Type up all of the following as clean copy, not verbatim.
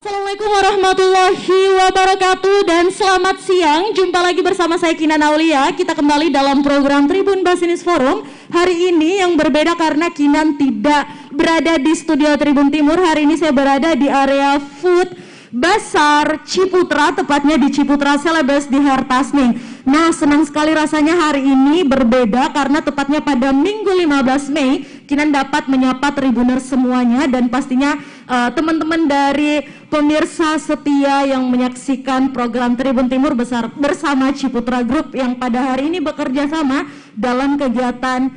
Assalamualaikum warahmatullahi wabarakatuh dan selamat siang. Jumpa lagi bersama saya Kina Naulia. Kita kembali dalam program Tribun Business Forum. Hari ini yang berbeda karena Kinan tidak berada di studio Tribun Timur. Hari ini saya berada di area Food Bazar Ciputra, tepatnya di Ciputra Celebes di Hertasning. Nah, senang sekali rasanya hari ini berbeda karena tepatnya pada Minggu 15 Mei Kinan dapat menyapa Tribuners semuanya dan pastinya teman-teman dari pemirsa setia yang menyaksikan program Tribun Timur bersama Ciputra Group yang pada hari ini bekerja sama dalam kegiatan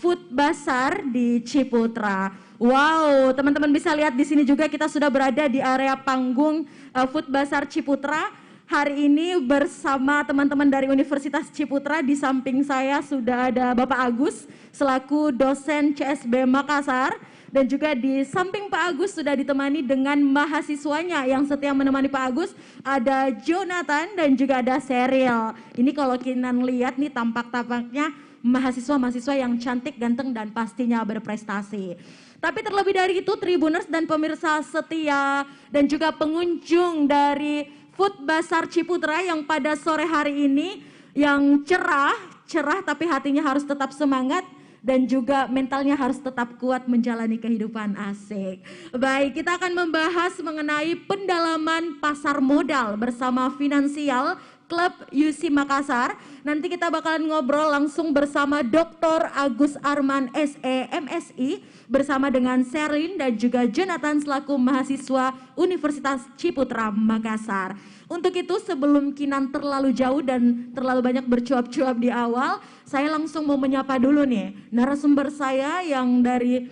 Food Bazar di Ciputra. Wow, teman-teman bisa lihat di sini juga kita sudah berada di area panggung Food Bazar Ciputra. Hari ini bersama teman-teman dari Universitas Ciputra. Di samping saya sudah ada Bapak Agus selaku dosen CSB Makassar. Dan juga di samping Pak Agus sudah ditemani dengan mahasiswanya yang setia menemani Pak Agus. Ada Jonathan dan juga ada Serial. Ini kalau Kinan lihat nih tampak-tampaknya mahasiswa-mahasiswa yang cantik, ganteng, dan pastinya berprestasi. Tapi terlebih dari itu, Tribuners dan pemirsa setia dan juga pengunjung dari Food Bazar Ciputra yang pada sore hari ini yang cerah tapi hatinya harus tetap semangat dan juga mentalnya harus tetap kuat menjalani kehidupan asik. Baik, kita akan membahas mengenai pendalaman pasar modal bersama Finansial Klub UC Makassar. Nanti kita bakalan ngobrol langsung bersama Dr. Agus Arman SE MSI bersama dengan Serlin dan juga Jonathan selaku mahasiswa Universitas Ciputra Makassar. Untuk itu sebelum Kinan terlalu jauh dan terlalu banyak bercuap-cuap di awal, saya langsung mau menyapa dulu nih narasumber saya yang dari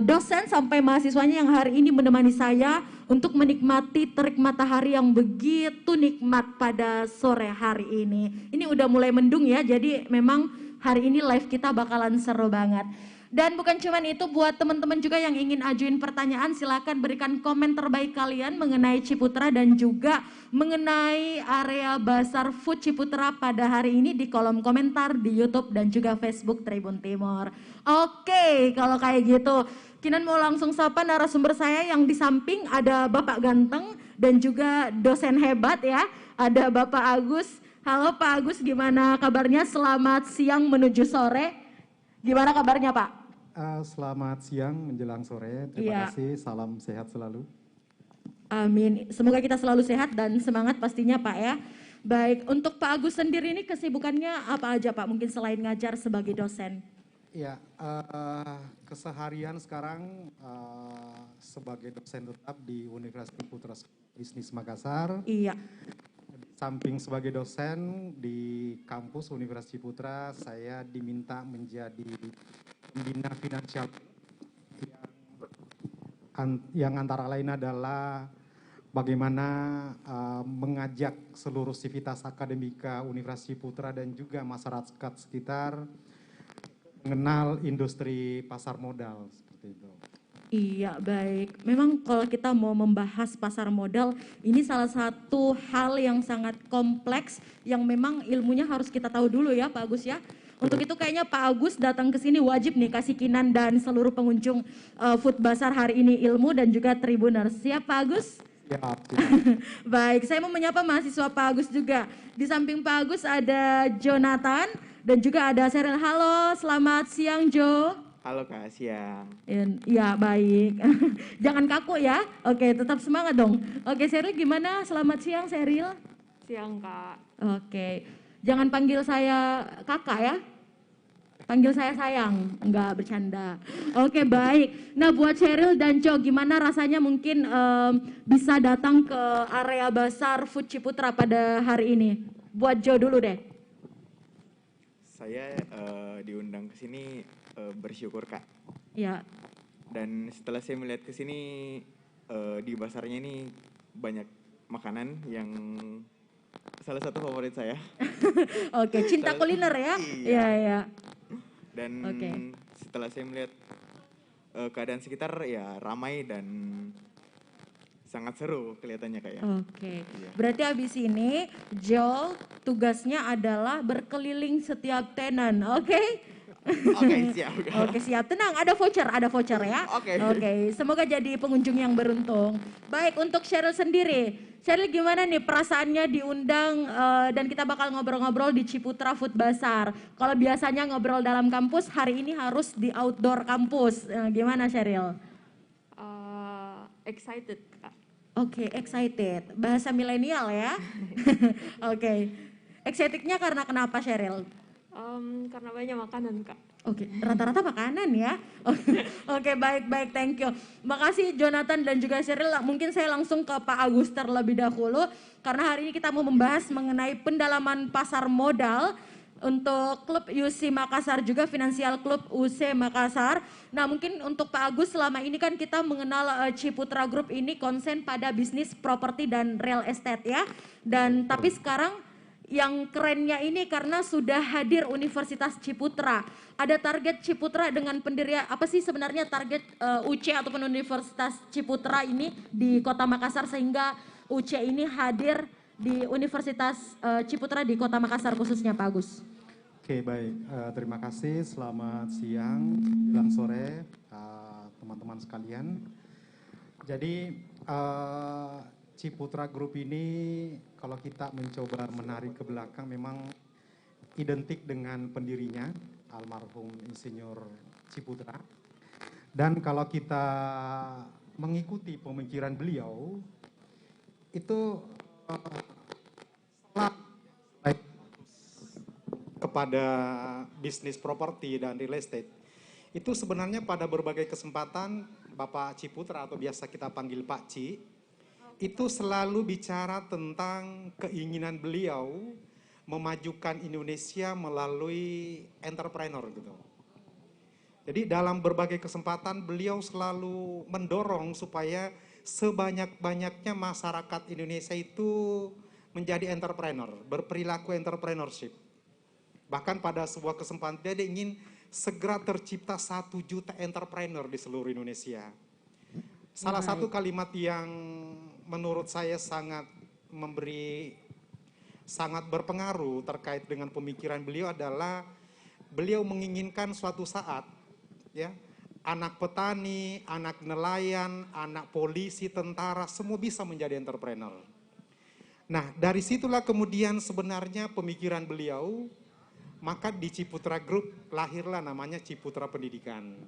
dosen sampai mahasiswanya yang hari ini menemani saya untuk menikmati terik matahari yang begitu nikmat pada sore hari ini. Ini udah mulai mendung ya, jadi memang hari ini live kita bakalan seru banget. Dan bukan cuma itu, buat teman-teman juga yang ingin ajuin pertanyaan, silakan berikan komen terbaik kalian mengenai Ciputra dan juga mengenai area Bazar Food Ciputra pada hari ini di kolom komentar di YouTube dan juga Facebook Tribun Timur. Oke, kalau kayak gitu, Kinan mau langsung sapa narasumber saya yang di samping ada Bapak Ganteng dan juga dosen hebat ya, ada Bapak Agus. Halo Pak Agus, gimana kabarnya? Selamat siang menuju sore. Gimana kabarnya Pak? Selamat siang menjelang sore, terima kasih, salam sehat selalu. Amin, semoga kita selalu sehat dan semangat pastinya Pak ya. Baik, untuk Pak Agus sendiri ini kesibukannya apa aja Pak, mungkin selain ngajar sebagai dosen? Ya, keseharian sekarang sebagai dosen tetap di Universitas Ciputra Bisnis Makassar. Iya. Samping sebagai dosen di kampus Universitas Ciputra, saya diminta menjadi pembina finansial yang antara lain adalah bagaimana mengajak seluruh sivitas akademika Universitas Ciputra dan juga masyarakat sekitar mengenal industri pasar modal seperti itu. Iya, baik. Memang kalau kita mau membahas pasar modal, ini salah satu hal yang sangat kompleks yang memang ilmunya harus kita tahu dulu ya Pak Agus ya. Untuk itu kayaknya Pak Agus datang ke sini wajib nih kasih Kinan dan seluruh pengunjung Food Bazar hari ini ilmu dan juga Tribuners. Siap Pak Agus? Siap. Baik, saya mau menyapa mahasiswa Pak Agus juga. Di samping Pak Agus ada Jonathan dan juga ada Seril. Halo, selamat siang Jo. Halo Kak, siang. Ya baik, jangan kaku ya. Oke, tetap semangat dong. Oke, Seril gimana? Selamat siang Seril. Siang Kak. Oke, jangan panggil saya kakak ya. Panggil saya sayang, enggak bercanda. Oke baik, nah buat Seril dan Jo gimana rasanya mungkin bisa datang ke area Bazar Food Ciputra pada hari ini? Buat Jo dulu deh. Saya diundang ke sini bersyukur Kak. Ya. Dan setelah saya melihat ke sini di bazarnya ini banyak makanan yang salah satu favorit saya. Oke, cinta kuliner ya? Iya. Iya. Dan setelah saya melihat keadaan sekitar ya ramai dan sangat seru kelihatannya Kak ya. Oke. Iya. Berarti habis ini Jo tugasnya adalah berkeliling setiap tenan, oke? Oke, siap. Oke, siap. Tenang, ada voucher ya. Oke, semoga jadi pengunjung yang beruntung. Baik, untuk Sheryl sendiri. Sheryl gimana nih perasaannya diundang dan kita bakal ngobrol-ngobrol di Ciputra Food Bazaar. Kalau biasanya ngobrol dalam kampus, hari ini harus di outdoor kampus. Gimana Sheryl? Excited, Kak. Oke, excited. Bahasa milenial ya. Oke. Excitednya karena kenapa Sheryl? Karena banyak makanan, Kak. Oke, rata-rata makanan ya. Oke, baik, thank you. Makasih Jonathan dan juga Sheryl. Mungkin saya langsung ke Pak Agus terlebih dahulu. Karena hari ini kita mau membahas mengenai pendalaman pasar modal untuk klub UC Makassar juga Finansial Club UC Makassar. Nah mungkin untuk Pak Agus selama ini kan kita mengenal Ciputra Group ini konsen pada bisnis properti dan real estate ya. Dan tapi sekarang yang kerennya ini karena sudah hadir Universitas Ciputra. Ada target Ciputra dengan pendirian, apa sih sebenarnya target UC ataupun Universitas Ciputra ini di Kota Makassar sehingga UC ini hadir di Universitas Ciputra di Kota Makassar khususnya Pak Agus. Oke, baik. Terima kasih. Selamat siang, menjelang sore, teman-teman sekalian. Jadi Ciputra Group ini kalau kita mencoba menarik ke belakang memang identik dengan pendirinya almarhum Insinyur Ciputra. Dan kalau kita mengikuti pemikiran beliau itu kepada bisnis properti dan real estate itu sebenarnya pada berbagai kesempatan Bapak Ciputra atau biasa kita panggil Pak Ci itu selalu bicara tentang keinginan beliau memajukan Indonesia melalui entrepreneur gitu. Jadi dalam berbagai kesempatan beliau selalu mendorong supaya sebanyak-banyaknya masyarakat Indonesia itu menjadi entrepreneur, berperilaku entrepreneurship. Bahkan pada sebuah kesempatan dia ingin segera tercipta 1 juta entrepreneur di seluruh Indonesia. Salah satu kalimat yang menurut saya sangat berpengaruh terkait dengan pemikiran beliau adalah beliau menginginkan suatu saat ya anak petani, anak nelayan, anak polisi, tentara semua bisa menjadi entrepreneur. Nah, dari situlah kemudian sebenarnya pemikiran beliau, maka di Ciputra Group lahirlah namanya Ciputra Pendidikan.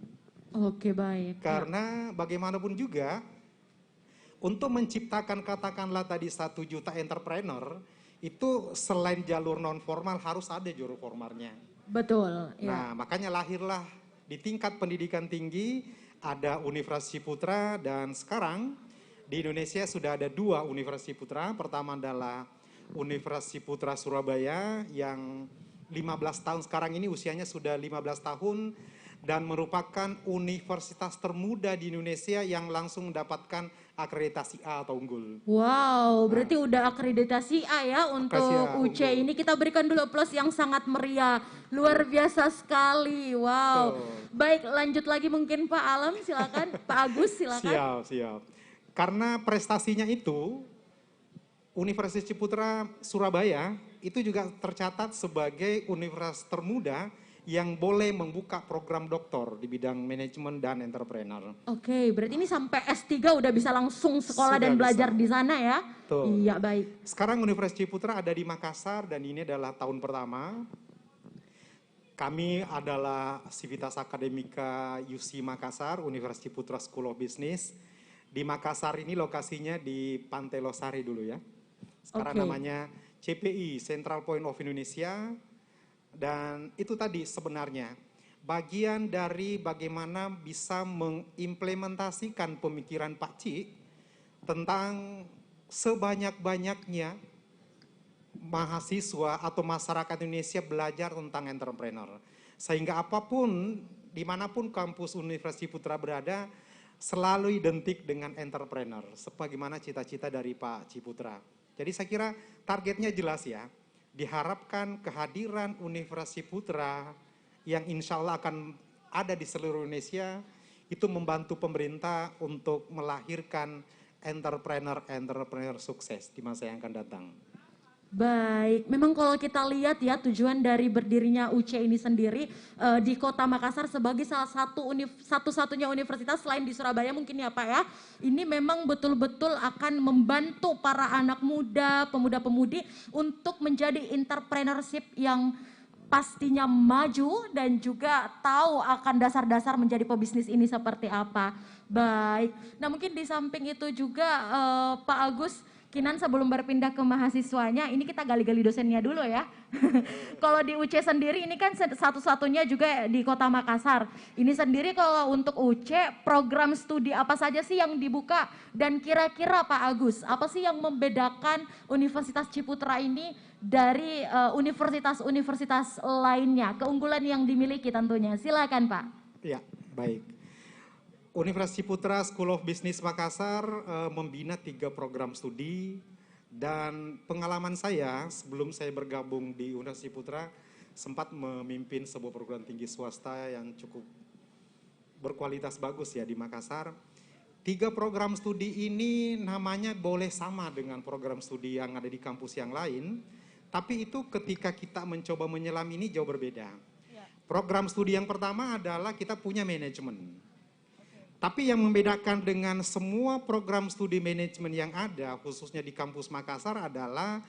Oke, baik. Karena bagaimanapun juga untuk menciptakan katakanlah tadi 1 juta entrepreneur itu selain jalur non formal harus ada jalur formalnya. Betul. Nah, makanya lahirlah di tingkat pendidikan tinggi ada Universitas Ciputra dan sekarang di Indonesia sudah ada 2 Universitas Ciputra. Pertama adalah Universitas Ciputra Surabaya yang 15 tahun sekarang ini usianya sudah 15 tahun dan merupakan universitas termuda di Indonesia yang langsung mendapatkan akreditasi A atau unggul. Wow, berarti udah akreditasi A ya untuk UC unggul. ini. Kita berikan dulu plus yang sangat meriah. Luar biasa sekali. Wow. Baik, lanjut lagi mungkin Pak Alam, silakan. Pak Agus, silakan. Siap. Karena prestasinya itu Universitas Ciputra Surabaya itu juga tercatat sebagai universitas termuda yang boleh membuka program doktor di bidang manajemen dan entrepreneur. Oke, berarti ini sampai S3 udah bisa langsung sekolah Sudah dan belajar bisa. di sana ya? Betul. Iya, baik. Sekarang Universitas Ciputra ada di Makassar dan ini adalah tahun pertama. Kami adalah Civitas Akademika UC Makassar, Universitas Ciputra School of Business. Di Makassar ini lokasinya di Pantai Losari dulu ya. Sekarang namanya CPI, Central Point of Indonesia. Dan itu tadi sebenarnya bagian dari bagaimana bisa mengimplementasikan pemikiran Pak Ci tentang sebanyak-banyaknya mahasiswa atau masyarakat Indonesia belajar tentang entrepreneur. Sehingga apapun, dimanapun kampus Universitas Ciputra berada, selalu identik dengan entrepreneur. Sebagaimana cita-cita dari Pak Ciputra. Jadi saya kira targetnya jelas ya. Diharapkan kehadiran Universitas Ciputra yang insya Allah akan ada di seluruh Indonesia itu membantu pemerintah untuk melahirkan entrepreneur sukses di masa yang akan datang. Baik, memang kalau kita lihat ya tujuan dari berdirinya UC ini sendiri di Kota Makassar sebagai salah satu satu-satunya universitas selain di Surabaya mungkin ya Pak ya. Ini memang betul-betul akan membantu para anak muda, pemuda-pemudi untuk menjadi entrepreneurship yang pastinya maju dan juga tahu akan dasar-dasar menjadi pebisnis ini seperti apa. Baik, nah mungkin di samping itu juga Pak Agus, Kinan sebelum berpindah ke mahasiswanya, ini kita gali-gali dosennya dulu ya. Kalau di UC sendiri ini kan satu-satunya juga di Kota Makassar. Ini sendiri kalau untuk UC, program studi apa saja sih yang dibuka? Dan kira-kira Pak Agus, apa sih yang membedakan Universitas Ciputra ini dari universitas-universitas lainnya? Keunggulan yang dimiliki tentunya. Silakan Pak. Ya, baik. Universitas Ciputra School of Business Makassar membina 3 program studi dan pengalaman saya sebelum saya bergabung di Universitas Ciputra sempat memimpin sebuah perguruan tinggi swasta yang cukup berkualitas bagus ya di Makassar. 3 program studi ini namanya boleh sama dengan program studi yang ada di kampus yang lain, tapi itu ketika kita mencoba menyelam ini jauh berbeda. Program studi yang pertama adalah kita punya manajemen. Tapi yang membedakan dengan semua program studi manajemen yang ada, khususnya di kampus Makassar adalah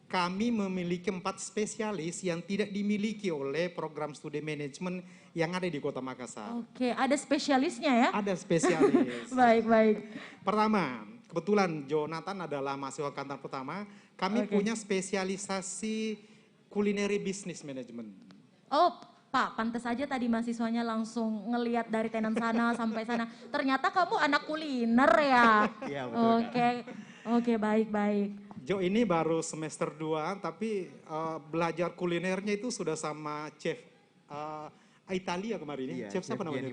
kami memiliki 4 spesialis yang tidak dimiliki oleh program studi manajemen yang ada di Kota Makassar. Oke, ada spesialisnya ya? Ada spesialis. Baik. Pertama, kebetulan Jonathan adalah mahasiswa kantor pertama, kami punya spesialisasi culinary business management. Oh, Pak, pantas aja tadi mahasiswanya langsung ngelihat dari tenan sana sampai sana. Ternyata kamu anak kuliner ya? Iya, betul. Oke, baik. Jo ini baru semester 2, tapi belajar kulinernya itu sudah sama chef Italia kemarin. Iya, Chef siapa namanya?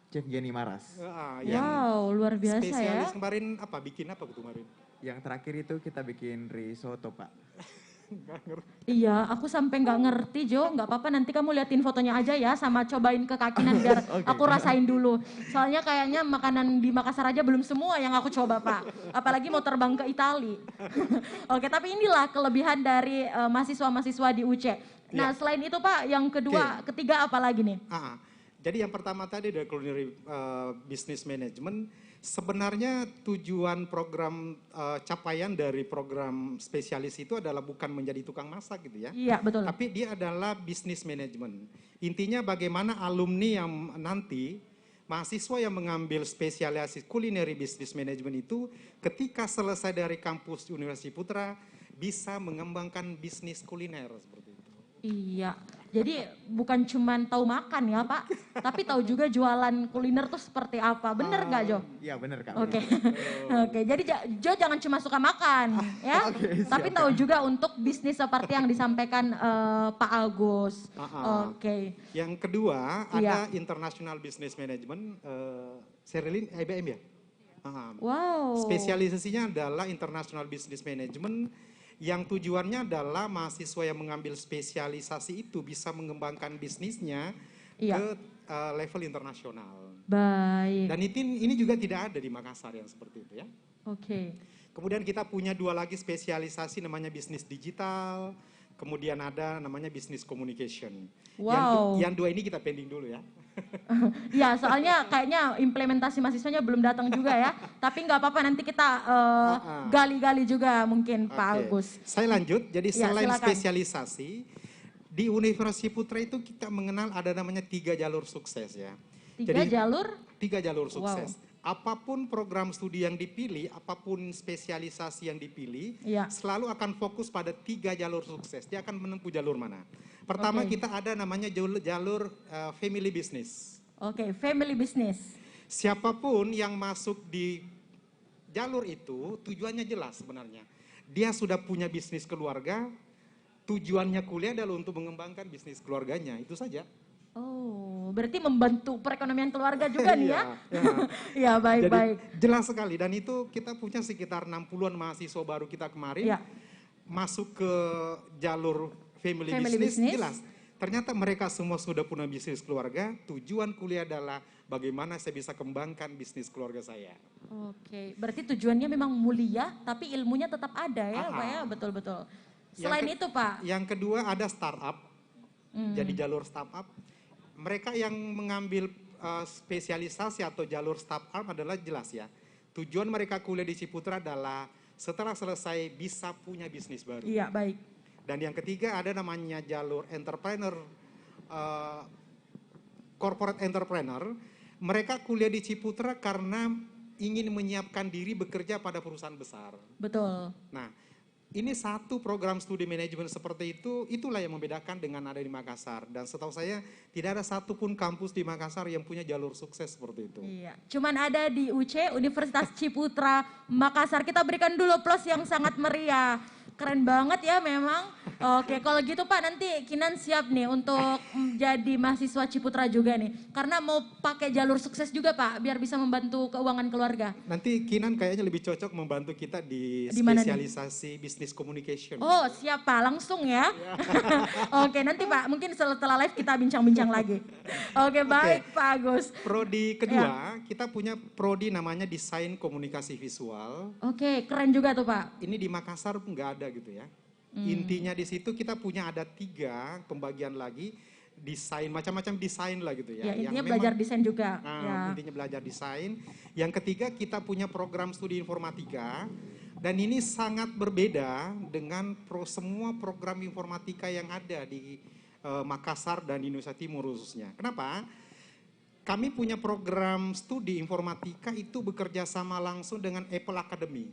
Chef Gianni Maras. Wow, luar biasa ya. Spesialis kemarin apa? Bikin apa kemarin? Yang terakhir itu kita bikin risotto, Pak. Iya, aku sampai nggak ngerti Jo, nggak apa-apa nanti kamu liatin fotonya aja ya sama cobain ke kakinan biar aku rasain dulu. Soalnya kayaknya makanan di Makassar aja belum semua yang aku coba Pak, apalagi mau terbang ke Itali. Oke, tapi inilah kelebihan dari mahasiswa-mahasiswa di UC. Nah selain itu Pak, yang kedua, ketiga apa lagi nih? Jadi yang pertama tadi dari culinary business management, sebenarnya tujuan program capaian dari program spesialis itu adalah bukan menjadi tukang masak gitu ya. Iya betul. Tapi dia adalah business management. Intinya bagaimana alumni yang nanti mahasiswa yang mengambil spesialisasi culinary business management itu ketika selesai dari kampus Universitas Ciputra bisa mengembangkan bisnis kuliner seperti itu. Iya, jadi bukan cuma tahu makan ya Pak, tapi tahu juga jualan kuliner tuh seperti apa. Bener nggak Jo? Iya bener Kak. Oke. Jadi Jo jangan cuma suka makan ya, tapi tahu juga untuk bisnis seperti yang disampaikan Pak Agus. Oke. Yang kedua ada International Business Management, Sherilyn IBM ya? Wow. Spesialisasinya adalah International Business Management yang tujuannya adalah mahasiswa yang mengambil spesialisasi itu bisa mengembangkan bisnisnya ke level internasional. Baik. Dan ini juga tidak ada di Makassar yang seperti itu ya. Oke. Kemudian kita punya 2 lagi spesialisasi namanya bisnis digital, kemudian ada namanya bisnis communication. Wow. Yang 2 ini kita pending dulu ya. Ya soalnya kayaknya implementasi mahasiswanya belum datang juga ya. Tapi nggak apa-apa nanti kita gali-gali juga mungkin Pak Agus. Saya lanjut, jadi selain silakan. spesialisasi, di Universitas Ciputra itu kita mengenal ada namanya 3 jalur sukses ya. 3 jalur sukses. Apapun program studi yang dipilih, apapun spesialisasi yang dipilih, selalu akan fokus pada 3 jalur sukses. Dia akan menempuh jalur mana. Pertama kita ada namanya jalur family business. Oke, family business. Siapapun yang masuk di jalur itu tujuannya jelas sebenarnya. Dia sudah punya bisnis keluarga, tujuannya kuliah adalah untuk mengembangkan bisnis keluarganya, itu saja. Oh, berarti membantu perekonomian keluarga juga nih ya? Ya, baik-baik. Jelas sekali, dan itu kita punya sekitar 60-an mahasiswa baru kita kemarin masuk ke jalur family business, jelas. Ternyata mereka semua sudah punya bisnis keluarga, tujuan kuliah adalah bagaimana saya bisa kembangkan bisnis keluarga saya. Oke, berarti tujuannya memang mulia, tapi ilmunya tetap ada ya, Pak ya, betul-betul. Selain itu, Pak. Yang kedua ada startup, jadi jalur startup. Mereka yang mengambil spesialisasi atau jalur startup adalah jelas ya. Tujuan mereka kuliah di Ciputra adalah setelah selesai bisa punya bisnis baru. Iya, baik. Dan yang ketiga ada namanya jalur entrepreneur, corporate entrepreneur. Mereka kuliah di Ciputra karena ingin menyiapkan diri bekerja pada perusahaan besar. Betul. Nah, ini satu program studi manajemen seperti itu, itulah yang membedakan dengan ada di Makassar. Dan setahu saya tidak ada satupun kampus di Makassar yang punya jalur sukses seperti itu. Iya, cuman ada di UC, Universitas Ciputra Makassar. Kita berikan dulu plus yang sangat meriah. Keren banget ya memang. Oke, kalau gitu Pak nanti Kinan siap nih untuk jadi mahasiswa Ciputra juga nih. Karena mau pakai jalur sukses juga Pak, biar bisa membantu keuangan keluarga. Nanti Kinan kayaknya lebih cocok membantu kita di spesialisasi business communication. Oh siap Pak, langsung ya. Oke, nanti Pak mungkin setelah live kita bincang-bincang lagi. Oke, baik Pak Agus. Prodi kedua, kita punya prodi namanya desain komunikasi visual. Oke, keren juga tuh Pak. Ini di Makassar nggak ada gitu ya. Intinya di situ kita punya ada 3 pembagian lagi, desain, macam-macam desain lah gitu ya. Ya intinya belajar desain juga. Nah, intinya belajar desain. Yang ketiga kita punya program studi informatika, dan ini sangat berbeda dengan semua program informatika yang ada di Makassar dan di Indonesia Timur khususnya. Kenapa? Kami punya program studi informatika itu bekerja sama langsung dengan Apple Academy.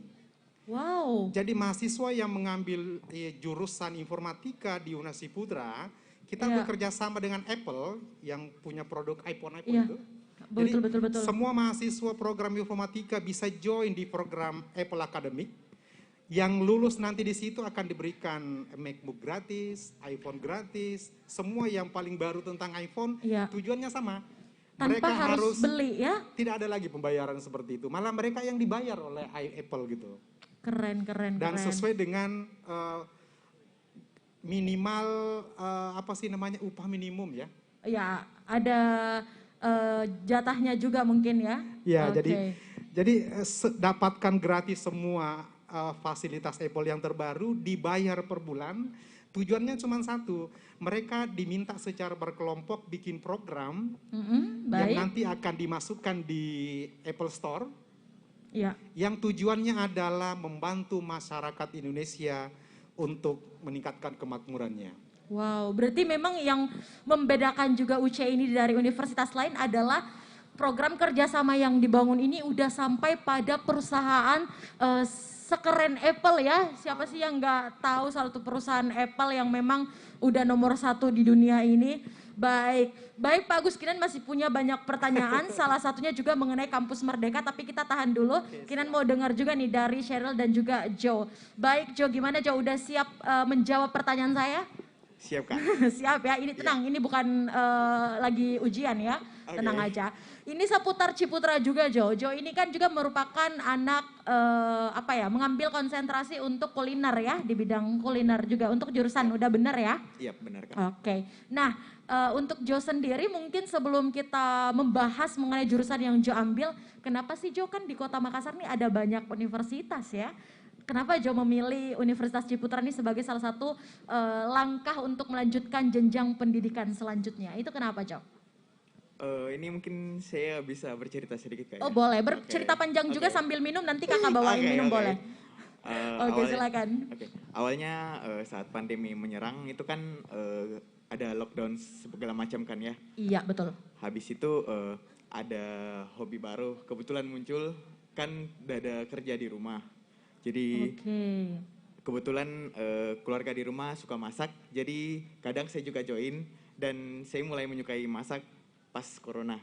Wow. Jadi mahasiswa yang mengambil jurusan informatika di Universitas Ciputra, kita bekerja sama dengan Apple yang punya produk iPhone itu. Betul. Semua mahasiswa program informatika bisa join di program Apple Academic. Yang lulus nanti di situ akan diberikan MacBook gratis, iPhone gratis, semua yang paling baru tentang iPhone, tujuannya sama. Tanpa mereka harus beli ya? Tidak ada lagi pembayaran seperti itu, malah mereka yang dibayar oleh Apple gitu. Keren. Dan sesuai dengan minimal upah minimum ya. Ya, ada jatahnya juga mungkin ya. Ya, jadi dapatkan gratis semua fasilitas Apple yang terbaru, dibayar per bulan. Tujuannya cuma satu, mereka diminta secara berkelompok bikin program yang nanti akan dimasukkan di Apple Store. Ya. Yang tujuannya adalah membantu masyarakat Indonesia untuk meningkatkan kemakmurannya. Wow, berarti memang yang membedakan juga UC ini dari universitas lain adalah program kerjasama yang dibangun ini udah sampai pada perusahaan sekeren Apple ya. Siapa sih yang nggak tahu satu perusahaan Apple yang memang udah nomor 1 di dunia ini. Baik Pak Agus, Kinan masih punya banyak pertanyaan, salah satunya juga mengenai Kampus Merdeka, tapi kita tahan dulu. Kinan mau dengar juga nih dari Cheryl dan juga Joe. Baik Joe, gimana Joe, udah siap menjawab pertanyaan saya? Siap Kak. Siap ya, ini tenang, ini bukan lagi ujian ya, tenang aja. Ini seputar Ciputra juga Joe. Joe ini kan juga merupakan anak mengambil konsentrasi untuk kuliner ya, di bidang kuliner juga untuk jurusan, udah bener ya? Iya benar Kak. Oke, nah untuk Joe sendiri mungkin sebelum kita membahas mengenai jurusan yang Joe ambil, kenapa sih Joe, kan di kota Makassar nih ada banyak universitas ya? Kenapa Joe memilih Universitas Ciputra ini sebagai salah satu langkah untuk melanjutkan jenjang pendidikan selanjutnya? Itu kenapa Joe? Ini mungkin saya bisa bercerita sedikit Kak. Oh boleh, bercerita panjang juga sambil minum, nanti kakak bawain minum boleh. Silakan. Awalnya saat pandemi menyerang itu kan ada lockdown segala macam kan ya. Iya betul. Habis itu ada hobi baru, kebetulan muncul kan udah ada kerja di rumah. Jadi kebetulan keluarga di rumah suka masak, jadi kadang saya juga join dan saya mulai menyukai masak pas corona.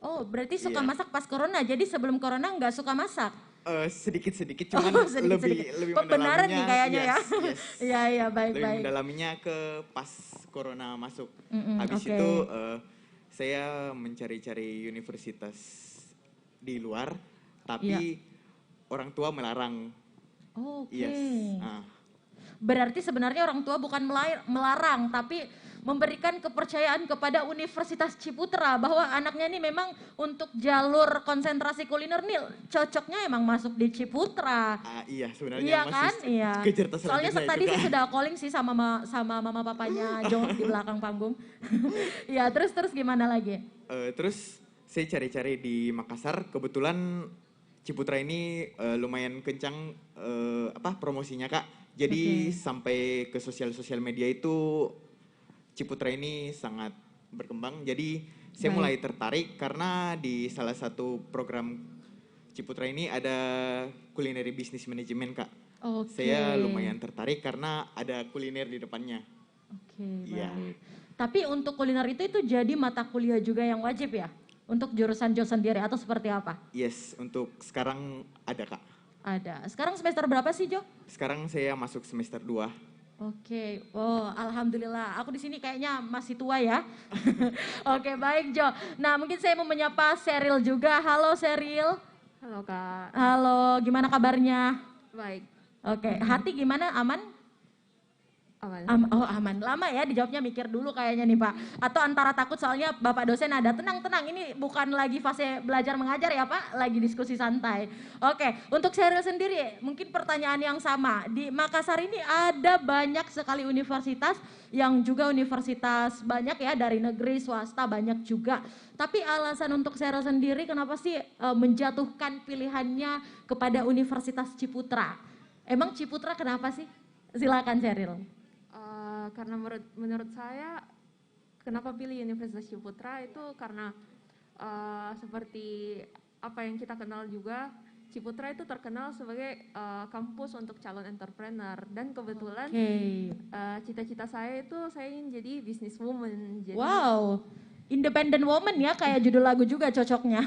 Oh berarti suka masak pas corona, jadi sebelum corona nggak suka masak? Sedikit-sedikit, cuman lebih pembenaran nih kayaknya ya. Iya baik. Lebih mendalaminya ke pas corona masuk. Habis itu saya mencari-cari universitas di luar, tapi orang tua melarang. Berarti sebenarnya orang tua bukan melarang, tapi memberikan kepercayaan kepada Universitas Ciputra bahwa anaknya ini memang untuk jalur konsentrasi kuliner nih cocoknya emang masuk di Ciputra. Iya, sebenarnya Iya masih kan? Iya. kejar tas Soalnya selanjutnya tadi itu, saya Kak. sudah calling sih sama mama papanya Jo di belakang panggung. Iya, terus gimana lagi? Terus saya cari-cari di Makassar, kebetulan Ciputra ini lumayan kencang promosinya, Kak. Jadi sampai ke sosial media itu Ciputra ini sangat berkembang. Jadi saya mulai tertarik karena di salah satu program Ciputra ini ada culinary business management, Kak. Saya lumayan tertarik karena ada kuliner di depannya. Baik. Tapi untuk kuliner itu jadi mata kuliah juga yang wajib ya? Untuk jurusan Jo sendiri atau seperti apa? Yes, untuk sekarang ada, Kak. Ada. Sekarang semester berapa sih Jo? Sekarang saya masuk semester 2. Oh alhamdulillah. Aku di sini kayaknya masih tua ya. Oke, baik Jo. Nah mungkin saya mau menyapa Seril juga. Halo Seril. Halo Kak. Halo, gimana kabarnya? Baik. Oke, hati gimana? Aman? Aman. Aman. Lama ya dijawabnya, mikir dulu kayaknya nih Pak. Atau antara takut soalnya Bapak dosen ada. Tenang, ini bukan lagi fase belajar mengajar ya Pak, lagi diskusi santai. Oke, untuk Sheryl sendiri mungkin pertanyaan yang sama. Di Makassar ini ada banyak sekali universitas yang juga universitas banyak ya, dari negeri, swasta banyak juga. Tapi alasan untuk Sheryl sendiri kenapa sih menjatuhkan pilihannya kepada Universitas Ciputra? Emang Ciputra kenapa sih? Silakan Sheryl. Karena menurut saya kenapa pilih Universitas Ciputra itu karena seperti apa yang kita kenal juga, Ciputra itu terkenal sebagai kampus untuk calon entrepreneur, dan kebetulan cita-cita saya itu saya ingin jadi businesswoman. Jadi, wow, independent woman ya, kayak judul lagu juga cocoknya.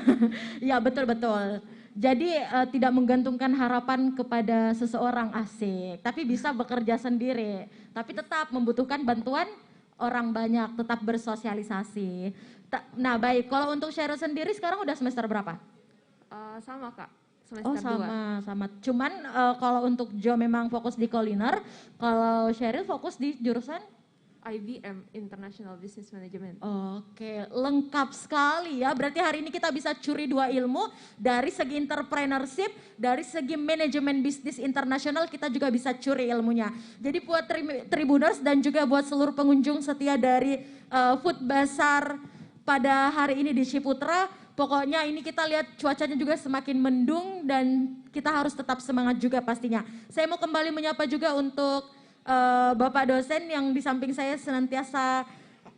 Ya betul-betul. Jadi tidak menggantungkan harapan kepada seseorang, asik, tapi bisa bekerja sendiri, tapi tetap membutuhkan bantuan orang banyak, tetap bersosialisasi. Nah baik, kalau untuk Sheryl sendiri sekarang udah semester berapa? sama Kak, semester 2. Sama. Cuman kalau untuk Jo memang fokus di kuliner, kalau Sheryl fokus di jurusan? IBM, International Business Management. Oke, lengkap sekali ya. Berarti hari ini kita bisa curi 2 ilmu, dari segi entrepreneurship, dari segi manajemen bisnis internasional kita juga bisa curi ilmunya. Jadi buat Tribuners dan juga buat seluruh pengunjung setia dari Food Bazaar pada hari ini di Ciputra, pokoknya ini kita lihat cuacanya juga semakin mendung dan kita harus tetap semangat juga pastinya. Saya mau kembali menyapa juga untuk Bapak dosen yang di samping saya senantiasa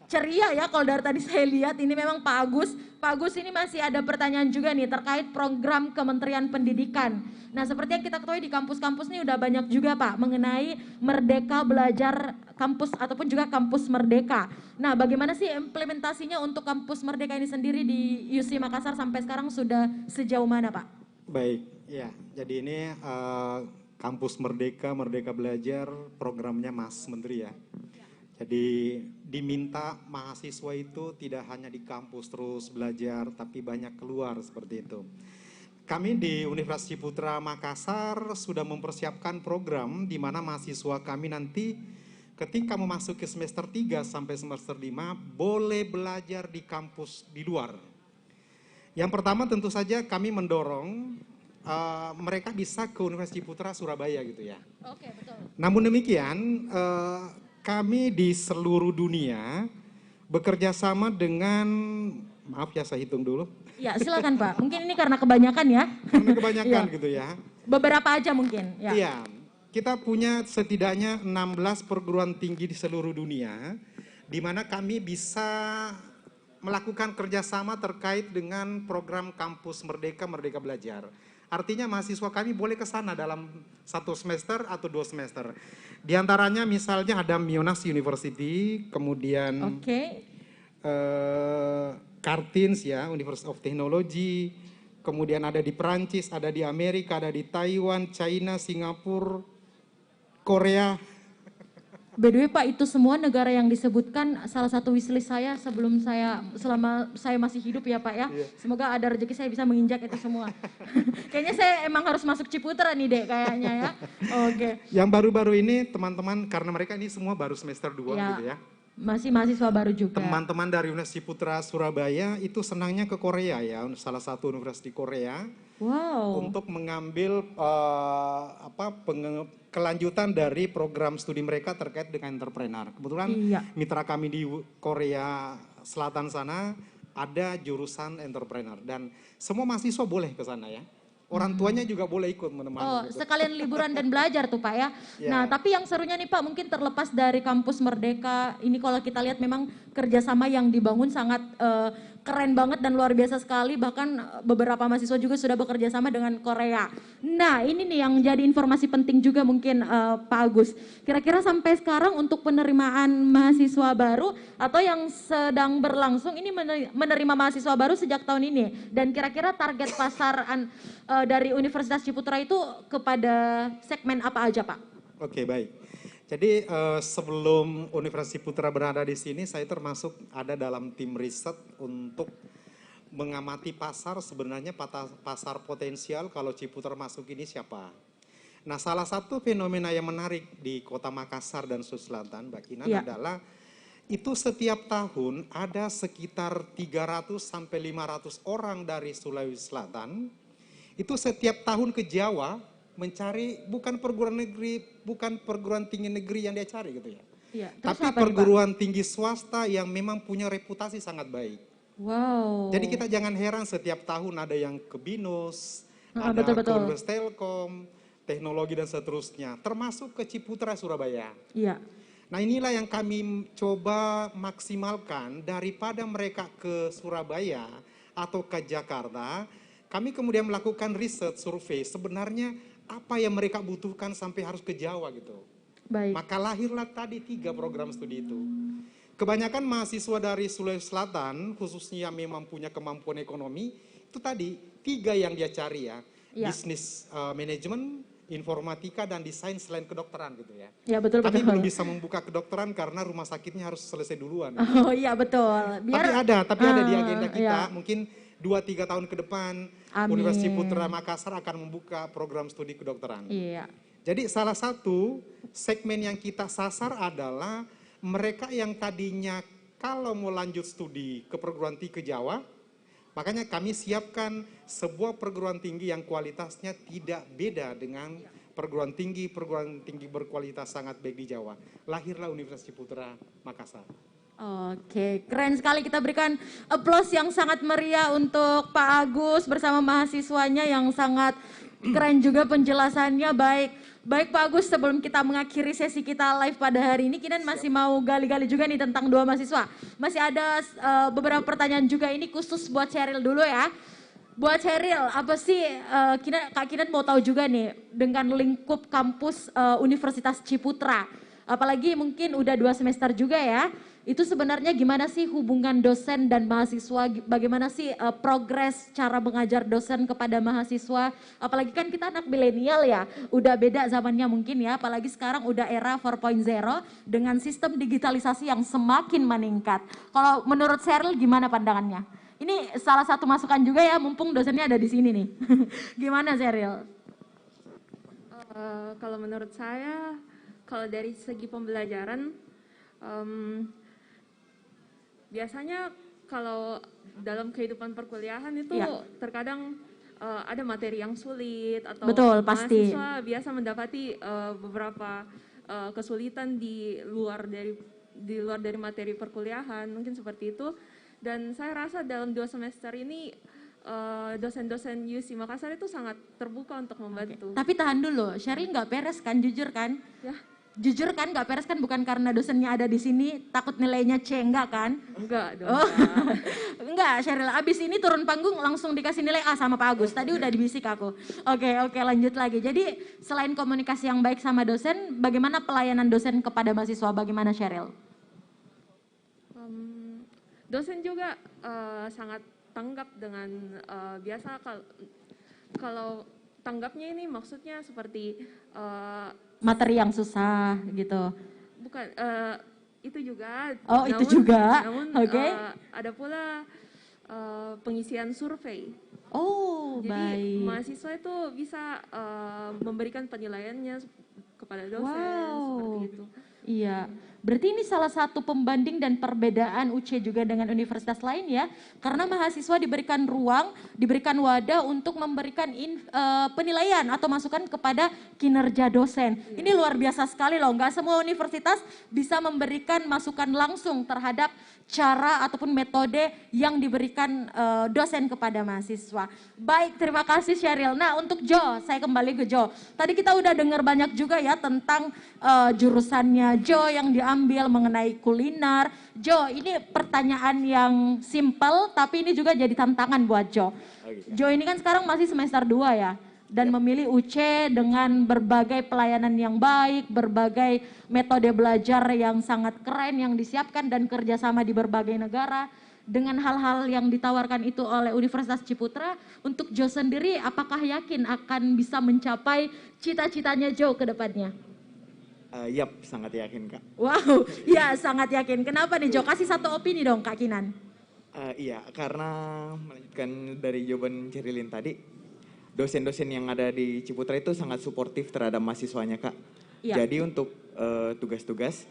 ceria ya, kalau dari tadi saya lihat ini memang Pak Agus. Pak Agus ini masih ada pertanyaan juga nih terkait program Kementerian Pendidikan. Nah seperti yang kita ketahui di kampus-kampus ini udah banyak juga Pak mengenai Merdeka Belajar Kampus ataupun juga Kampus Merdeka. Nah bagaimana sih implementasinya untuk Kampus Merdeka ini sendiri di UC Makassar sampai sekarang sudah sejauh mana Pak? Baik, ya jadi ini Kampus Merdeka Belajar programnya Mas Menteri ya. Jadi diminta mahasiswa itu tidak hanya di kampus terus belajar, tapi banyak keluar seperti itu. Kami di Universitas Ciputra Makassar sudah mempersiapkan program di mana mahasiswa kami nanti ketika memasuki semester 3 sampai semester 5 boleh belajar di kampus di luar. Yang pertama tentu saja kami mendorong mereka bisa ke Universitas Ciputra Surabaya gitu ya. Oke, betul. Namun demikian kami di seluruh dunia bekerja sama dengan, maaf ya saya hitung dulu. Ya silakan Pak, mungkin ini karena kebanyakan ya. Karena kebanyakan gitu ya. Beberapa aja mungkin. Ya. Iya, kita punya setidaknya 16 perguruan tinggi di seluruh dunia, di mana kami bisa melakukan kerjasama terkait dengan program Kampus Merdeka Belajar. Artinya mahasiswa kami boleh ke sana dalam 1 semester atau 2 semester. Di antaranya misalnya ada Monash University, kemudian Cartins ya, University of Technology, kemudian ada di Prancis, ada di Amerika, ada di Taiwan, China, Singapura, Korea. By the way Pak, itu semua negara yang disebutkan salah satu wishlist saya selama saya masih hidup ya Pak ya. Semoga ada rezeki saya bisa menginjak itu semua. Kayaknya saya emang harus masuk Ciputra nih Dek kayaknya ya. Oke. Yang baru-baru ini teman-teman, karena mereka ini semua baru semester 2 gitu ya. Masih mahasiswa baru juga. Teman-teman dari Universitas Ciputra Surabaya itu senangnya ke Korea ya, salah satu universitas di Korea. Wow. Untuk mengambil kelanjutan dari program studi mereka terkait dengan entrepreneur. Kebetulan mitra kami di Korea Selatan sana ada jurusan entrepreneur dan semua mahasiswa boleh ke sana ya. Orang tuanya juga boleh ikut menemani. Oh, gitu. sekalian liburan dan belajar tuh Pak ya. Nah, tapi yang serunya nih Pak, mungkin terlepas dari kampus Merdeka, ini kalau kita lihat memang kerjasama yang dibangun sangat keren banget dan luar biasa sekali. Bahkan beberapa mahasiswa juga sudah bekerja sama dengan Korea. Nah, ini nih yang jadi informasi penting juga mungkin Pak Agus. Kira-kira sampai sekarang untuk penerimaan mahasiswa baru atau yang sedang berlangsung ini menerima mahasiswa baru sejak tahun ini. Dan kira-kira target pasaran dari Universitas Ciputra itu kepada segmen apa aja Pak? Oke, baik. Jadi sebelum Universitas Ciputra berada di sini, saya termasuk ada dalam tim riset untuk mengamati pasar, sebenarnya pasar potensial kalau Ciputra masuk ini siapa. Nah, salah satu fenomena yang menarik di Kota Makassar dan Sulawesi Selatan, Mbak Kinan, adalah itu setiap tahun ada sekitar 300 sampai 500 orang dari Sulawesi Selatan, itu setiap tahun ke Jawa mencari bukan perguruan tinggi negeri yang dia cari gitu ya. Iya. Tapi perguruan tinggi swasta yang memang punya reputasi sangat baik. Wow. Jadi kita jangan heran setiap tahun ada yang ke BINUS, ada betul. ke Universitas Telkom, teknologi dan seterusnya, termasuk ke Ciputra Surabaya. Iya. Nah, inilah yang kami coba maksimalkan daripada mereka ke Surabaya atau ke Jakarta, kami kemudian melakukan riset survei sebenarnya apa yang mereka butuhkan sampai harus ke Jawa gitu. Baik. Maka lahirlah tadi 3 program studi itu. Kebanyakan mahasiswa dari Sulawesi Selatan, khususnya yang memang punya kemampuan ekonomi, itu tadi 3 yang dia cari ya. Bisnis manajemen, informatika, dan desain selain kedokteran gitu ya. Ya betul. Tapi belum bisa membuka kedokteran karena rumah sakitnya harus selesai duluan. Oh iya betul. Tapi ada di agenda kita, mungkin 2-3 tahun ke depan Universitas Ciputra Makassar akan membuka program studi kedokteran. Iya. Jadi salah satu segmen yang kita sasar adalah mereka yang tadinya kalau mau lanjut studi ke perguruan tinggi ke Jawa, makanya kami siapkan sebuah perguruan tinggi yang kualitasnya tidak beda dengan perguruan tinggi berkualitas sangat baik di Jawa. Lahirlah Universitas Ciputra Makassar. Oke, keren sekali, kita berikan aplaus yang sangat meriah untuk Pak Agus bersama mahasiswanya yang sangat keren juga penjelasannya. Baik Pak Agus, sebelum kita mengakhiri sesi kita live pada hari ini, Kinan masih mau gali-gali juga nih tentang 2 mahasiswa. Masih ada beberapa pertanyaan juga, ini khusus buat Sheryl dulu ya. Buat Sheryl, apa sih Kak Kinan mau tahu juga nih dengan lingkup kampus Universitas Ciputra. Apalagi mungkin udah 2 semester juga ya. Itu sebenarnya gimana sih hubungan dosen dan mahasiswa, bagaimana sih progres cara mengajar dosen kepada mahasiswa, apalagi kan kita anak milenial ya, udah beda zamannya mungkin ya, apalagi sekarang udah era 4.0 dengan sistem digitalisasi yang semakin meningkat. Kalau menurut Sheryl gimana pandangannya? Ini salah satu masukan juga ya, mumpung dosennya ada di sini nih. Gimana Sheryl? Kalau menurut saya, kalau dari segi pembelajaran, biasanya kalau dalam kehidupan perkuliahan itu terkadang ada materi yang sulit atau mahasiswa biasa mendapati beberapa kesulitan di luar dari materi perkuliahan, mungkin seperti itu. Dan saya rasa dalam 2 semester ini dosen-dosen UC Makassar itu sangat terbuka untuk membantu. Tapi tahan dulu, Sheryl nggak beres kan, jujur kan? Ya. Jujur kan nggak beres kan, bukan karena dosennya ada di sini takut nilainya C, enggak kan? Enggak dong. Enggak, Sheryl, abis ini turun panggung langsung dikasih nilai A sama Pak Agus. Tadi udah dibisik aku. Oke, lanjut lagi. Jadi selain komunikasi yang baik sama dosen, bagaimana pelayanan dosen kepada mahasiswa? Bagaimana Sheryl? Dosen juga sangat tanggap dengan biasa kalau tanggapnya ini maksudnya seperti materi yang susah gitu. Bukan, itu juga. Itu juga. Namun ada pula pengisian survei. Oh, jadi baik. mahasiswa itu bisa memberikan penilaiannya kepada dosen seperti itu. Iya, Berarti ini salah satu pembanding dan perbedaan UC juga dengan universitas lain ya. Karena mahasiswa diberikan ruang, diberikan wadah untuk memberikan penilaian atau masukan kepada kinerja dosen. Ini luar biasa sekali loh, nggak semua universitas bisa memberikan masukan langsung terhadap cara ataupun metode yang diberikan dosen kepada mahasiswa. Baik, terima kasih Sheryl. Nah, untuk Jo, saya kembali ke Jo. Tadi kita udah dengar banyak juga ya tentang jurusannya Jo yang diambil mengenai kuliner. Jo, ini pertanyaan yang simple tapi ini juga jadi tantangan buat Jo. Jo ini kan sekarang masih semester 2 ya. Dan memilih UC dengan berbagai pelayanan yang baik, berbagai metode belajar yang sangat keren yang disiapkan dan kerjasama di berbagai negara. Dengan hal-hal yang ditawarkan itu oleh Universitas Ciputra, untuk Jo sendiri apakah yakin akan bisa mencapai cita-citanya Jo ke depannya? Yap, sangat yakin Kak. Wow, ya sangat yakin. Kenapa nih Jo? Kasih satu opini dong Kak Kinan. Iya, karena melanjutkan dari jawaban Cerilin tadi, dosen-dosen yang ada di Ciputra itu sangat suportif terhadap mahasiswanya Kak. Ya. Jadi untuk tugas-tugas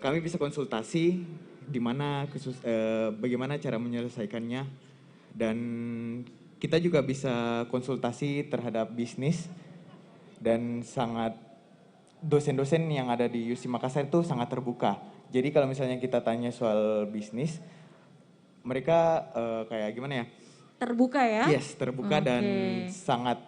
kami bisa konsultasi di mana bagaimana cara menyelesaikannya, dan kita juga bisa konsultasi terhadap bisnis, dan sangat dosen-dosen yang ada di UC Makassar itu sangat terbuka. Jadi kalau misalnya kita tanya soal bisnis, mereka kayak gimana ya? Terbuka ya? Yes, terbuka dan sangat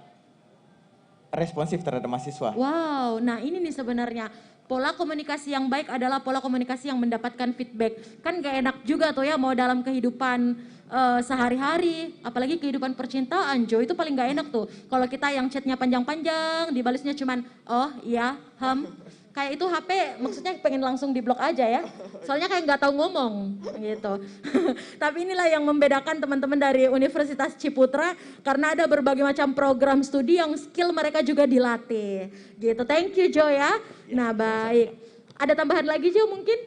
responsif terhadap mahasiswa. Wow, nah ini nih sebenarnya pola komunikasi yang baik adalah pola komunikasi yang mendapatkan feedback. Kan gak enak juga tuh ya mau dalam kehidupan sehari-hari, apalagi kehidupan percintaan, Jo, itu paling gak enak tuh. Kalau kita yang chatnya panjang-panjang, dibalasnya cuman oh iya, kayak itu HP maksudnya pengen langsung diblok aja ya. Soalnya kayak nggak tahu ngomong gitu. Tapi inilah yang membedakan teman-teman dari Universitas Ciputra karena ada berbagai macam program studi yang skill mereka juga dilatih. Gitu. Thank you Jo ya. Nah, baik. Ada tambahan lagi Jo mungkin?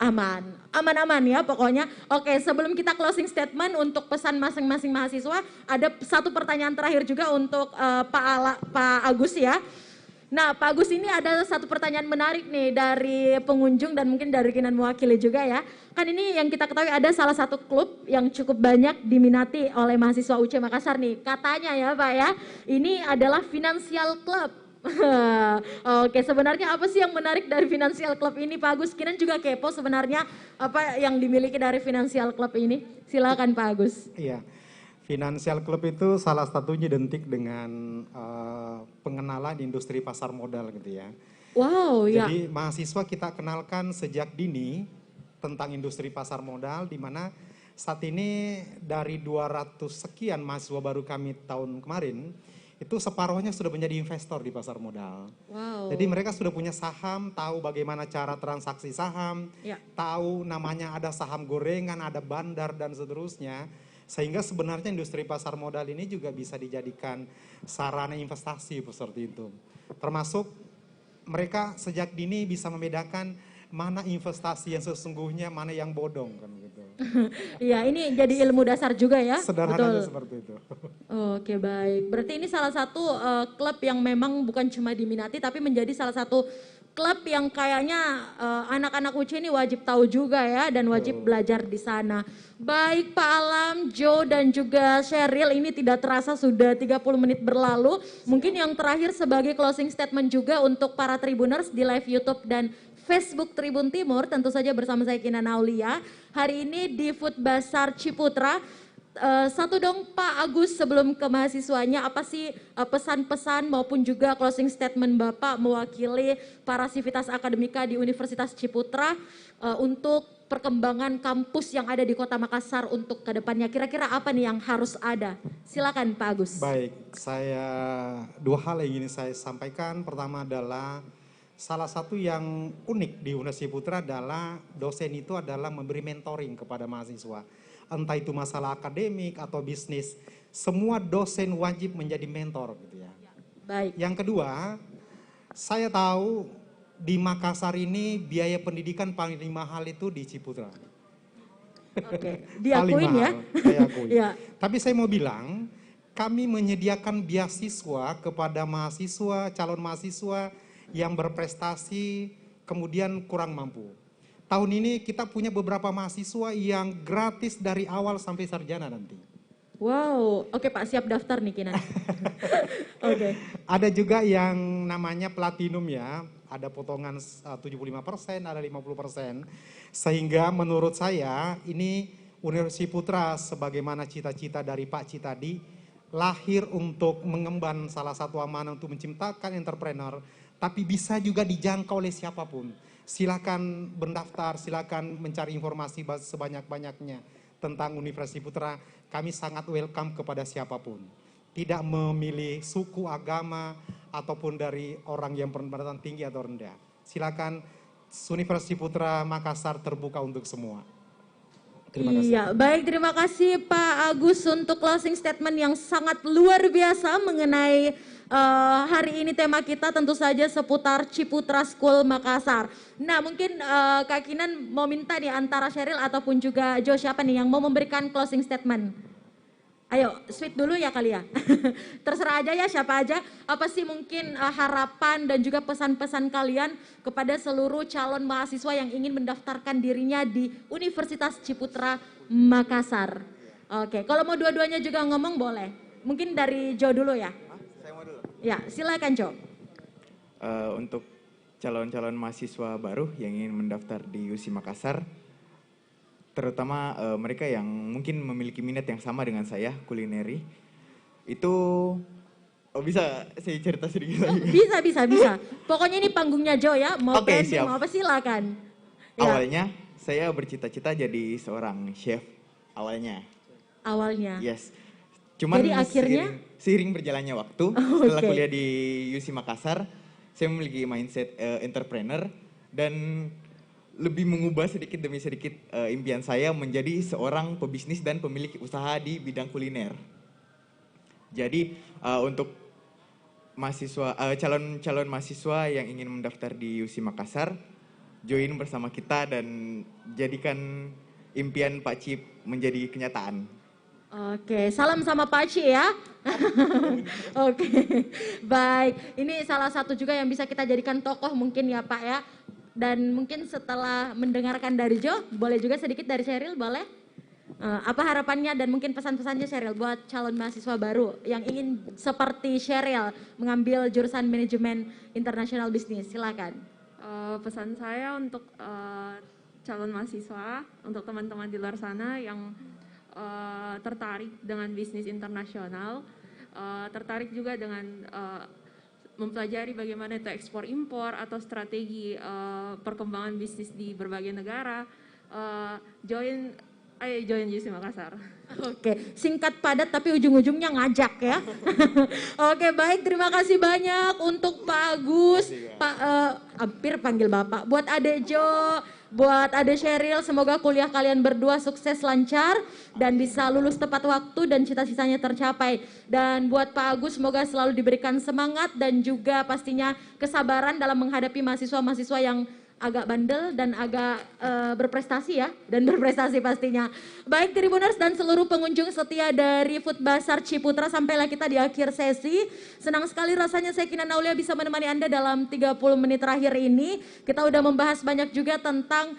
Aman ya pokoknya. Oke, sebelum kita closing statement untuk pesan masing-masing mahasiswa, ada satu pertanyaan terakhir juga untuk Pak Agus ya. Nah, Pak Agus, ini ada satu pertanyaan menarik nih dari pengunjung dan mungkin dari Kinan mewakili juga ya. Kan ini yang kita ketahui ada salah satu klub yang cukup banyak diminati oleh mahasiswa UC Makassar nih. Katanya ya Pak ya, ini adalah Financial Club. Oke, sebenarnya apa sih yang menarik dari Financial Club ini Pak Agus? Kinan juga kepo sebenarnya apa yang dimiliki dari Financial Club ini. Silakan Pak Agus. Iya. Financial Club itu salah satunya identik dengan pengenalan industri pasar modal gitu ya. Wow, ya. Jadi mahasiswa kita kenalkan sejak dini tentang industri pasar modal, di mana saat ini dari 200 sekian mahasiswa baru kami tahun kemarin, itu separuhnya sudah menjadi investor di pasar modal. Wow. Jadi mereka sudah punya saham, tahu bagaimana cara transaksi saham, tahu namanya ada saham gorengan, ada bandar dan seterusnya. Sehingga sebenarnya industri pasar modal ini juga bisa dijadikan sarana investasi seperti itu. Termasuk mereka sejak dini bisa membedakan mana investasi yang sesungguhnya, mana yang bodong kan gitu. Iya, ini jadi ilmu dasar juga ya. Sederhananya seperti itu. Oke, baik. Berarti ini salah satu klub yang memang bukan cuma diminati tapi menjadi salah satu klub yang kayaknya anak-anak UC ini wajib tahu juga ya dan wajib belajar di sana. Baik Pak Alam, Jo dan juga Sheryl, ini tidak terasa sudah 30 menit berlalu. Mungkin yang terakhir sebagai closing statement juga untuk para Tribuners di live YouTube dan Facebook Tribun Timur, tentu saja bersama saya Kinan Aulia. Hari ini di Food Bazar Ciputra. Satu dong Pak Agus sebelum ke mahasiswanya, apa sih pesan-pesan maupun juga closing statement Bapak mewakili para sivitas akademika di Universitas Ciputra untuk perkembangan kampus yang ada di Kota Makassar untuk kedepannya. Kira-kira apa nih yang harus ada? Silakan Pak Agus. Baik, saya dua hal yang ingin saya sampaikan. Pertama adalah salah satu yang unik di Universitas Ciputra adalah dosen itu adalah memberi mentoring kepada mahasiswa. Entah itu masalah akademik atau bisnis, semua dosen wajib menjadi mentor gitu ya. Baik. Yang kedua, saya tahu di Makassar ini biaya pendidikan paling mahal itu di Ciputra. Oke, diakuin ya. Saya akui. Ya. Tapi saya mau bilang, kami menyediakan beasiswa kepada mahasiswa, calon mahasiswa yang berprestasi kemudian kurang mampu. Tahun ini kita punya beberapa mahasiswa yang gratis dari awal sampai sarjana nanti. Wow, oke Pak, siap daftar nih Kinan. Oke. Ada juga yang namanya platinum ya, ada potongan 75%, ada 50%. Sehingga menurut saya ini Universitas Putra sebagaimana cita-cita dari Pak Ci tadi, lahir untuk mengemban salah satu amanah untuk menciptakan entrepreneur, tapi bisa juga dijangkau oleh siapapun. Silakan mendaftar, silakan mencari informasi sebanyak-banyaknya tentang Universitas Putra. Kami sangat welcome kepada siapapun. Tidak memilih suku, agama, ataupun dari orang yang berpendapatan tinggi atau rendah. Silakan, Universitas Putra Makassar terbuka untuk semua. Terima kasih. Iya, baik, terima kasih Pak Agus untuk closing statement yang sangat luar biasa mengenai hari ini tema kita tentu saja seputar Ciputra School Makassar. Nah, mungkin Kak Kinan mau minta nih antara Sheryl ataupun juga Jo, siapa nih yang mau memberikan closing statement? Ayo, sweet dulu ya kali ya. Terserah aja ya siapa aja. Apa sih mungkin harapan dan juga pesan-pesan kalian kepada seluruh calon mahasiswa yang ingin mendaftarkan dirinya di Universitas Ciputra Makassar. Oke, kalau mau dua-duanya juga ngomong boleh. Mungkin dari Jo dulu ya. Saya mau dulu. Ya, silakan Jo. Untuk calon-calon mahasiswa baru yang ingin mendaftar di USI Makassar, terutama mereka yang mungkin memiliki minat yang sama dengan saya, kulineri, itu bisa saya cerita sedikit lagi? Bisa. Pokoknya ini panggungnya Jo ya, mau Oke, branding, siap. mau apa silakan. Ya. Awalnya saya bercita-cita jadi seorang chef, awalnya. Yes. Cuman Jadi akhirnya? seiring berjalannya waktu, setelah kuliah di USI Makassar, saya memiliki mindset entrepreneur dan lebih mengubah sedikit demi sedikit impian saya menjadi seorang pebisnis dan pemilik usaha di bidang kuliner. Jadi untuk mahasiswa calon mahasiswa yang ingin mendaftar di USI Makassar, join bersama kita dan jadikan impian Pak Cip menjadi kenyataan. Oke, salam sama Pak Ci ya. Oke, baik. Ini salah satu juga yang bisa kita jadikan tokoh mungkin ya Pak ya. Dan mungkin setelah mendengarkan dari Jo, boleh juga sedikit dari Sheryl, boleh? Apa harapannya dan mungkin pesan-pesannya Sheryl buat calon mahasiswa baru yang ingin seperti Sheryl mengambil jurusan manajemen international business, silakan. Pesan saya untuk calon mahasiswa, untuk teman-teman di luar sana yang tertarik dengan bisnis internasional, tertarik juga dengan mempelajari bagaimana itu ekspor impor atau strategi perkembangan bisnis di berbagai negara, join USI Makassar. Oke, singkat padat tapi ujung-ujungnya ngajak ya. Oke, baik, terima kasih banyak untuk Pak Agus, Pak hampir panggil Bapak, buat Adek Jo, buat Adek Sheryl, semoga kuliah kalian berdua sukses lancar dan bisa lulus tepat waktu dan cita-citanya tercapai. Dan buat Pak Agus, semoga selalu diberikan semangat dan juga pastinya kesabaran dalam menghadapi mahasiswa-mahasiswa yang agak bandel dan agak berprestasi ya, dan berprestasi pastinya. Baik Tribuners dan seluruh pengunjung setia dari Food Bazar Ciputra, sampailah kita di akhir sesi. Senang sekali rasanya saya Kinan Aulia bisa menemani Anda dalam 30 menit terakhir ini. Kita udah membahas banyak juga tentang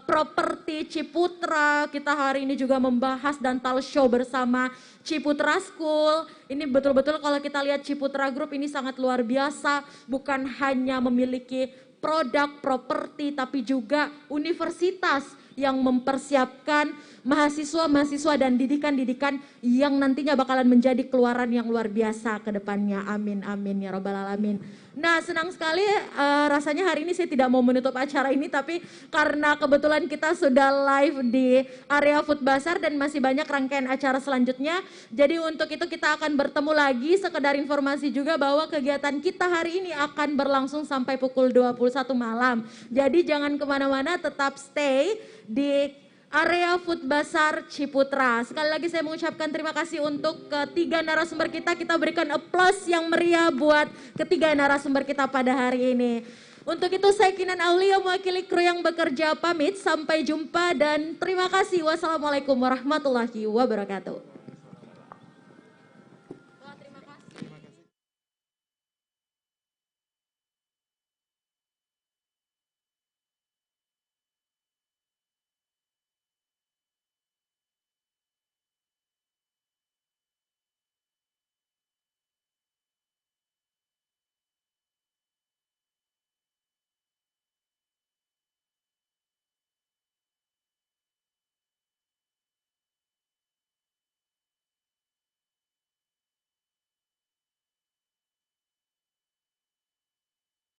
properti Ciputra. Kita hari ini juga membahas dan talk show bersama Ciputra School. Ini betul-betul kalau kita lihat Ciputra Group ini sangat luar biasa, bukan hanya memiliki produk, properti, tapi juga universitas yang mempersiapkan mahasiswa-mahasiswa dan didikan-didikan yang nantinya bakalan menjadi keluaran yang luar biasa ke depannya. Amin, amin ya robbal alamin. Nah, senang sekali rasanya hari ini saya tidak mau menutup acara ini, tapi karena kebetulan kita sudah live di area Food Bazar dan masih banyak rangkaian acara selanjutnya. Jadi untuk itu kita akan bertemu lagi, sekedar informasi juga bahwa kegiatan kita hari ini akan berlangsung sampai pukul 21 malam. Jadi jangan kemana-mana, tetap stay di area Food Bazar Ciputra. Sekali lagi saya mengucapkan terima kasih untuk ketiga narasumber kita. Kita berikan applause yang meriah buat ketiga narasumber kita pada hari ini. Untuk itu saya Kinan Aulia mewakili kru yang bekerja pamit. Sampai jumpa dan terima kasih. Wassalamualaikum warahmatullahi wabarakatuh.